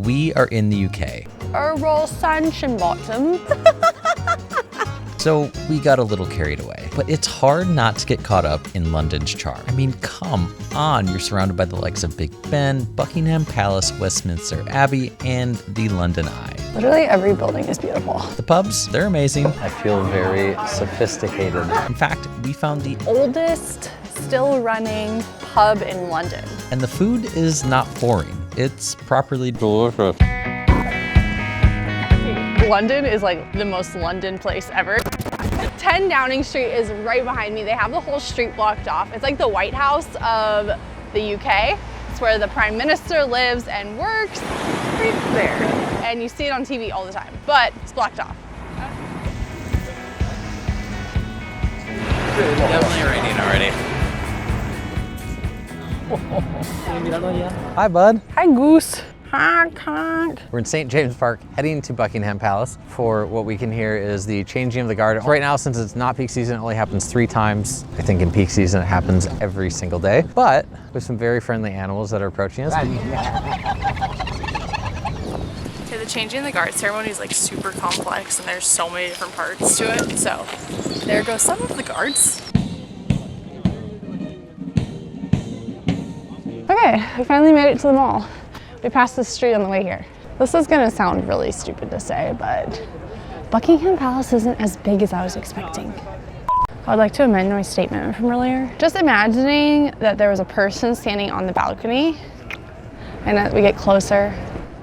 we are in the UK. Roll Sunshine Bottom. So we got a little carried away, but it's hard not to get caught up in London's charm. I mean, come on, you're surrounded by the likes of Big Ben, Buckingham Palace, Westminster Abbey, and the London Eye. Literally every building is beautiful. The pubs, they're amazing. I feel very sophisticated. In fact, we found the Oldest still running pub in London. and the food is not boring. It's properly delicious. London is like the most London place ever. 10 Downing Street is right behind me. They have the whole street blocked off. It's like the White House of the UK. It's where the Prime Minister lives and works right there. And you see it on TV all the time, but it's blocked off. Definitely raining already. Hi, bud. Hi, Goose. Honk, honk. We're in St. James Park, heading to Buckingham Palace for what we can hear is the changing of the guard. Right now, since it's not peak season, it only happens 3 times. I think in peak season, it happens every single day. But with some very friendly animals that are approaching us. Okay, the changing of the guard ceremony is like super complex and there's so many different parts to it. So there go some of the guards. Okay, we finally made it to the mall. We passed the street on the way here. This is gonna sound really stupid to say, but Buckingham Palace isn't as big as I was expecting. I'd like to amend my statement from earlier. Just imagining that there was a person standing on the balcony and as we get closer,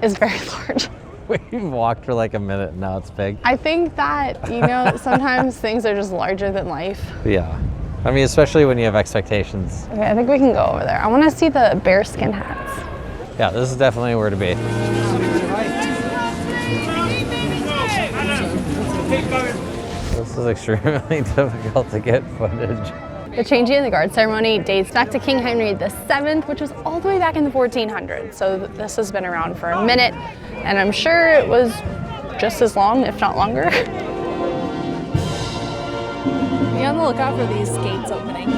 is very large. We walked for like a minute and now it's big. I think that, you know, sometimes things are just larger than life. Yeah. I mean, especially when you have expectations. Okay, I think we can go over there. I wanna see the bearskin hats. Yeah, this is definitely where to be. This is extremely difficult to get footage. The changing of the guard ceremony dates back to King Henry VII, which was all the way back in the 1400s. So this has been around for a minute, and I'm sure it was just as long, if not longer. Be on the lookout for these gates opening.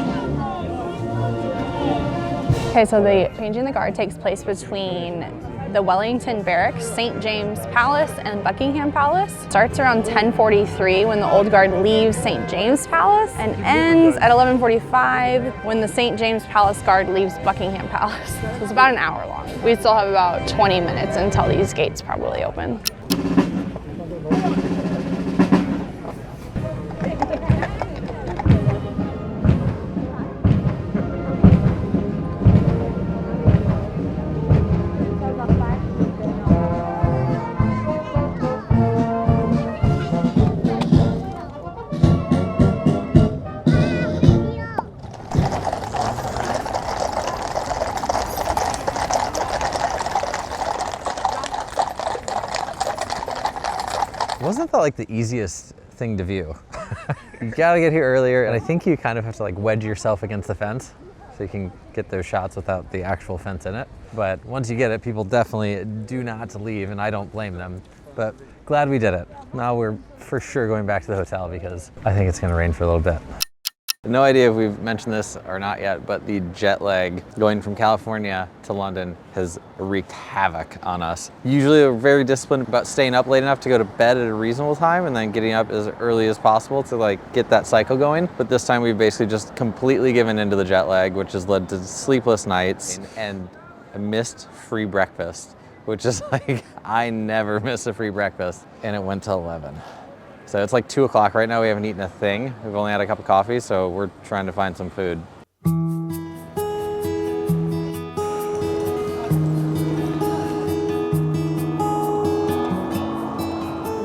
Okay, so the changing the guard takes place between the Wellington Barracks, St. James Palace, and Buckingham Palace. Starts around 10:43 when the old guard leaves St. James Palace and ends at 11:45 when the St. James Palace guard leaves Buckingham Palace. So it's about an hour long. We still have about 20 minutes until these gates probably open. Wasn't that like the easiest thing to view? You gotta get here earlier, and I think you kind of have to like wedge yourself against the fence so you can get those shots without the actual fence in it. But once you get it, people definitely do not leave, and I don't blame them. But glad we did it. Now we're for sure going back to the hotel because I think it's gonna rain for a little bit. No idea if we've mentioned this or not yet, but the jet lag going from California to London has wreaked havoc on us. Usually we're very disciplined about staying up late enough to go to bed at a reasonable time and then getting up as early as possible to like get that cycle going. But this time we've basically just completely given into the jet lag, which has led to sleepless nights and a missed free breakfast, which is like, I never miss a free breakfast, and it went till 11. So it's like 2 o'clock right now. We haven't eaten a thing. We've only had a cup of coffee, so we're trying to find some food.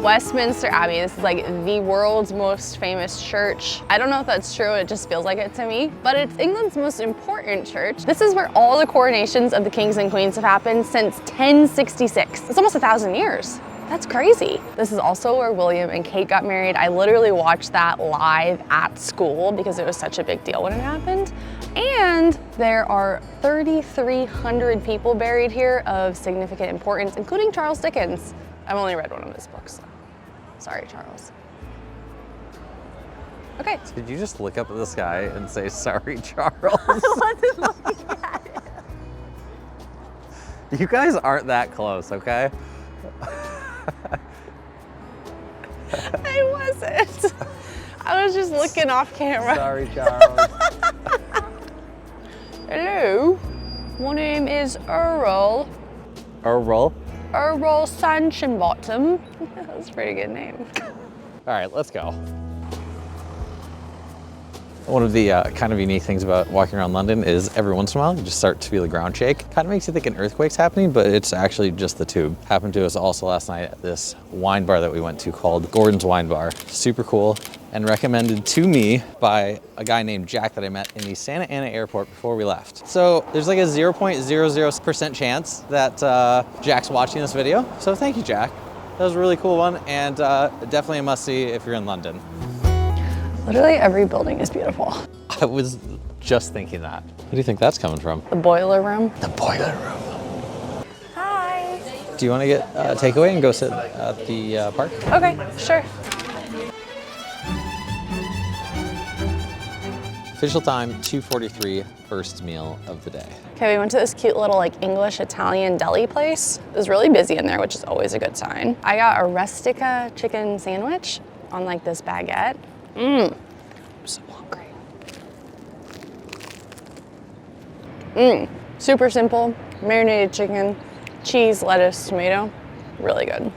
Westminster Abbey, this is like the world's most famous church. I don't know if that's true, it just feels like it to me, but it's England's most important church. This is where all the coronations of the kings and queens have happened since 1066. It's almost 1,000 years. That's crazy. This is also where William and Kate got married. I literally watched that live at school because it was such a big deal when it happened. And there are 3,300 people buried here of significant importance, including Charles Dickens. I've only read one of his books, so sorry, Charles. Okay. Did you just look up at the sky and say, sorry, Charles? I wasn't looking at it. You guys aren't that close, okay? I wasn't. I was just looking off camera. Sorry, Charles. Hello. My name is Earl. Earl. Earl Sanchinbottom. That's a pretty good name. All right, let's go. One of the kind of unique things about walking around London is every once in a while you just start to feel the ground shake. Kind of makes you think an earthquake's happening, but it's actually just the tube. Happened to us also last night at this wine bar that we went to called Gordon's Wine Bar. Super cool and recommended to me by a guy named Jack that I met in the Santa Ana airport before we left. So there's like a 0.00% chance that Jack's watching this video. So thank you, Jack. That was a really cool one and definitely a must-see if you're in London. Literally every building is beautiful. I was just thinking that. Where do you think that's coming from? The boiler room. The boiler room. Hi. Do you want to get a takeaway and go sit at the park? Okay, sure. Official time, 2:43, first meal of the day. Okay, we went to this cute little like English Italian deli place. It was really busy in there, which is always a good sign. I got a rustica chicken sandwich on like this baguette. I'm so hungry. Super simple, marinated chicken, cheese, lettuce, tomato, really good.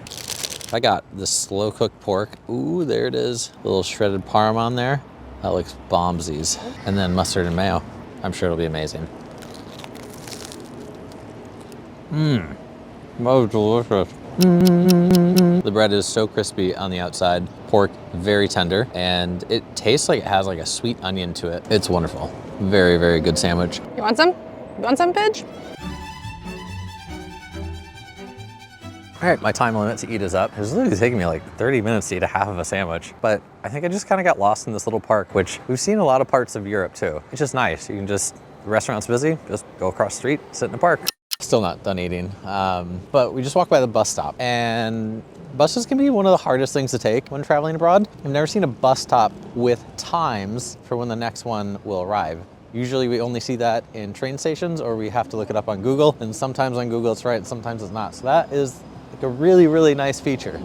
I got the slow cooked pork. Ooh, there it is. A little shredded parm on there. That looks bombsies. And then mustard and mayo. I'm sure it'll be amazing. Oh, delicious. The bread is so crispy on the outside, pork very tender, and it tastes like it has like a sweet onion to it. It's wonderful. Very, very good sandwich. You want some? You want some, Pidge? All right, my time limit to eat is up. It was literally taking me like 30 minutes to eat a half of a sandwich, but I think I just kind of got lost in this little park, which we've seen a lot of parts of Europe too. It's just nice. You can just, the restaurant's busy, just go across the street, sit in the park. Still not done eating, but we just walked by the bus stop, and buses can be one of the hardest things to take when traveling abroad. I've never seen a bus stop with times for when the next one will arrive. Usually we only see that in train stations, or we have to look it up on Google, and sometimes on Google it's right, and sometimes it's not. So that is like a really, really nice feature.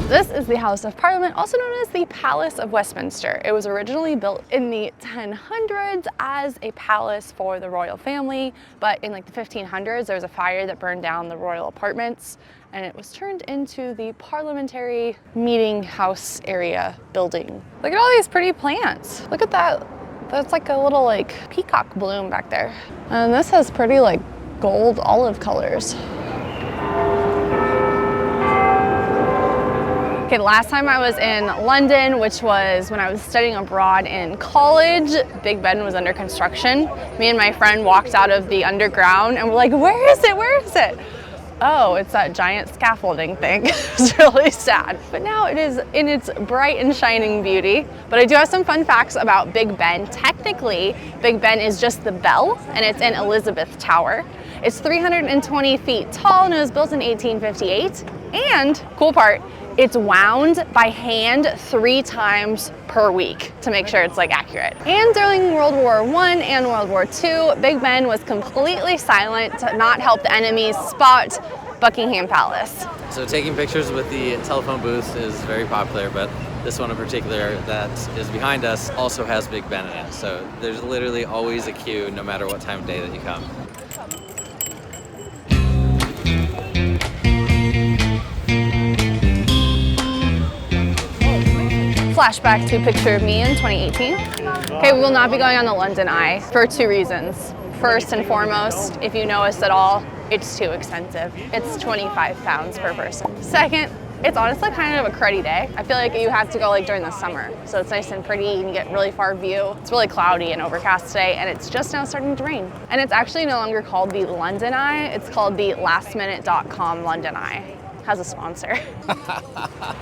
This is the House of Parliament, also known as the Palace of Westminster. It was originally built in the 1000s as a palace for the royal family, but in like the 1500s, there was a fire that burned down the royal apartments, and it was turned into the parliamentary meeting house area building. Look at all these pretty plants. Look at that. That's like a little like peacock bloom back there. And this has pretty like gold olive colors. Okay, the last time I was in London, which was when I was studying abroad in college, Big Ben was under construction. Me and my friend walked out of the underground and we're like, where is it? Where is it? Oh, it's that giant scaffolding thing. It's really sad. But now it is in its bright and shining beauty. But I do have some fun facts about Big Ben. Technically, Big Ben is just the bell, and it's in Elizabeth Tower. It's 320 feet tall and it was built in 1858. And, cool part, it's wound by hand 3 times per week to make sure it's like accurate. And during World War I and World War II, Big Ben was completely silent to not help the enemies spot Buckingham Palace. So taking pictures with the telephone booth is very popular, but this one in particular that is behind us also has Big Ben in it. So there's literally always a queue no matter what time of day that you come. Flashback to a picture of me in 2018. Okay, we will not be going on the London Eye for 2 reasons. First and foremost, if you know us at all, it's too expensive. It's £25 per person. Second, it's honestly kind of a cruddy day. I feel like you have to go like during the summer. So it's nice and pretty and you get really far view. It's really cloudy and overcast today and it's just now starting to rain. And it's actually no longer called the London Eye, it's called the lastminute.com London Eye. Has a sponsor.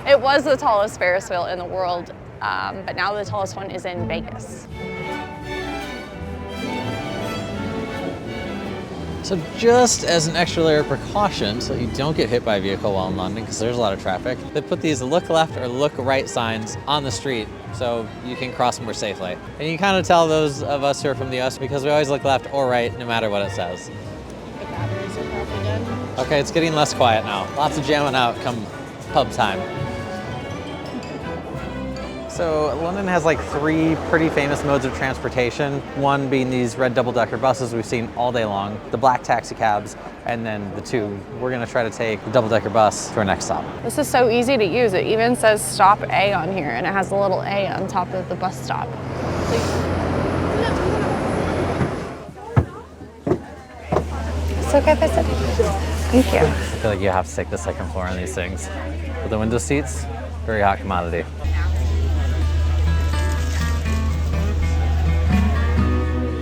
It was the tallest Ferris wheel in the world, but now the tallest one is in Vegas. So just as an extra layer of precaution, so you don't get hit by a vehicle while in London, because there's a lot of traffic, they put these look left or look right signs on the street so you can cross more safely. And you can kind of tell those of us who are from the US because we always look left or right no matter what it says. The batteries are probably dead. Okay, it's getting less quiet now. Lots of jamming out come pub time. So London has like 3 pretty famous modes of transportation. One being these red double-decker buses we've seen all day long, the black taxi cabs, and then the 2. We're gonna try to take the double-decker bus to our next stop. This is so easy to use. It even says stop A on here, and it has a little A on top of the bus stop. It's okay if I sit. Thank you. I feel like you have to take the second floor on these things. With the window seats, very hot commodity.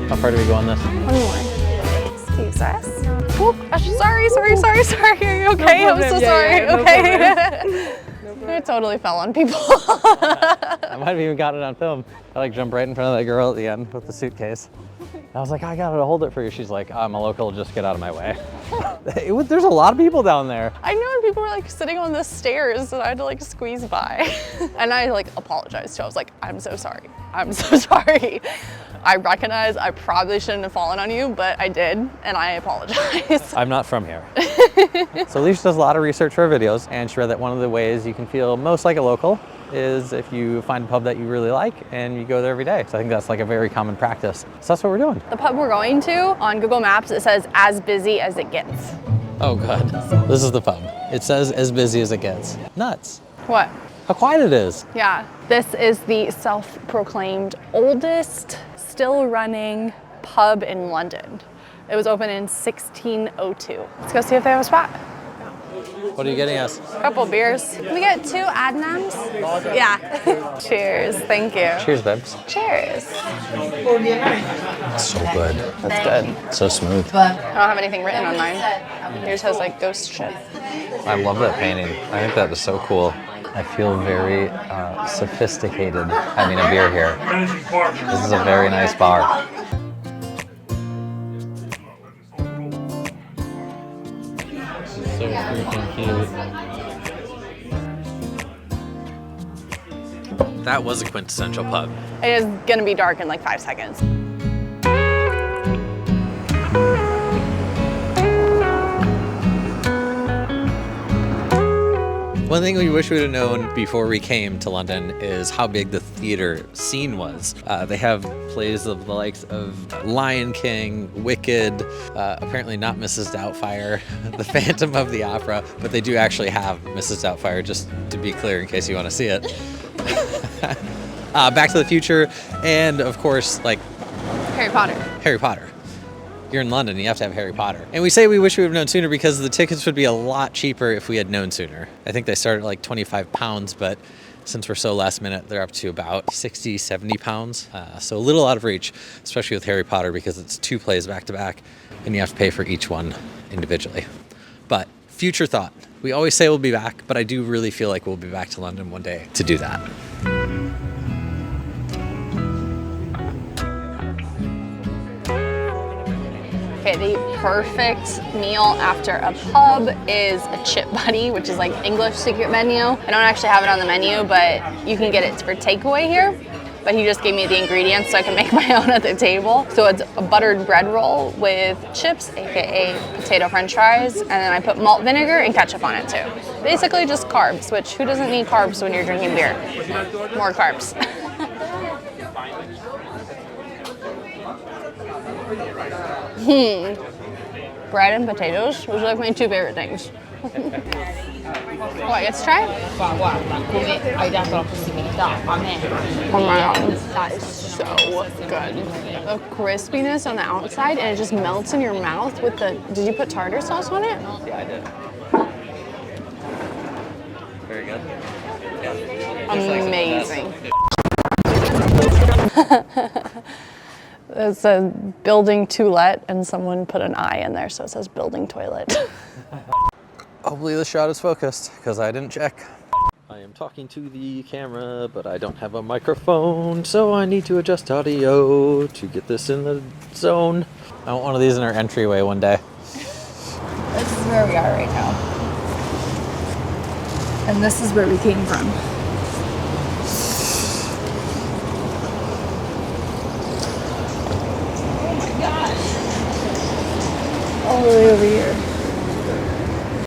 How far do we go on this? One more. Excuse us. Oh, sorry. Are you okay? No I'm so problem. sorry. Yeah, no Okay. I totally fell on people. I might have even got it on film. I like jumped right in front of that girl at the end with the suitcase. I was like, I gotta hold it for you. She's like, I'm a local, just get out of my way. There's a lot of people down there. I know, and people were like sitting on the stairs and I had to like squeeze by. And I like apologized too. I was like, I'm so sorry. I'm so sorry. I recognize I probably shouldn't have fallen on you, but I did, and I apologize. I'm not from here. So Alicia does a lot of research for her videos, and she read that one of the ways you can feel most like a local is if you find a pub that you really like and you go there every day. So I think that's like a very common practice. So that's what we're doing. The pub we're going to, on Google Maps, it says as busy as it gets. Oh God, this is the pub. It says as busy as it gets. Nuts. What? How quiet it is. Yeah, this is the self-proclaimed oldest still running pub in London. It was opened in 1602. Let's go see if they have a spot. What are you getting us? A couple beers. Can we get 2 Adnams? Yeah. Cheers, thank you. Cheers, babes. Cheers. So good. That's good. So smooth. I don't have anything written on mine. Yours has like ghost shit. I love that painting. I think that is so cool. I feel very sophisticated having a beer here. This is a very nice bar. So freaking cute. That was a quintessential pub. It is gonna be dark in like 5 seconds. One thing we wish we would have known before we came to London is how big the theater scene was. They have plays of the likes of Lion King, Wicked, apparently not Mrs. Doubtfire, The Phantom of the Opera, but they do actually have Mrs. Doubtfire, just to be clear in case you want to see it. Back to the Future, and of course, like Harry Potter. Harry Potter. You're in London, you have to have Harry Potter. And we say we wish we would have known sooner because the tickets would be a lot cheaper if we had known sooner. I think they started at like £25, but since we're so last minute, they're up to about 60, 70 pounds. So a little out of reach, especially with Harry Potter because it's 2 plays back to back and you have to pay for each one individually. But future thought. We always say we'll be back, but I do really feel like we'll be back to London one day to do that. Okay, the perfect meal after a pub is a chip buddy, which is like English secret menu. I don't actually have it on the menu, but you can get it for takeaway here. But he just gave me the ingredients so I can make my own at the table. So it's a buttered bread roll with chips, AKA potato french fries, and then I put malt vinegar and ketchup on it too. Basically just carbs, which who doesn't need carbs when you're drinking beer? More carbs. Bread and potatoes, those are like my 2 favorite things. What, let's try? Oh my god, that is so good. The crispiness on the outside and it just melts in your mouth with the, did you put tartar sauce on it? Yeah, I did. Very good. Amazing. It says building to let and someone put an I in there so it says building toilet. Hopefully the shot is focused because I didn't check. I am talking to the camera, but I don't have a microphone, so I need to adjust audio to get this in the zone. I want one of these in our entryway one day. This is where we are right now. And this is where we came from. Oh my gosh. All the way over here.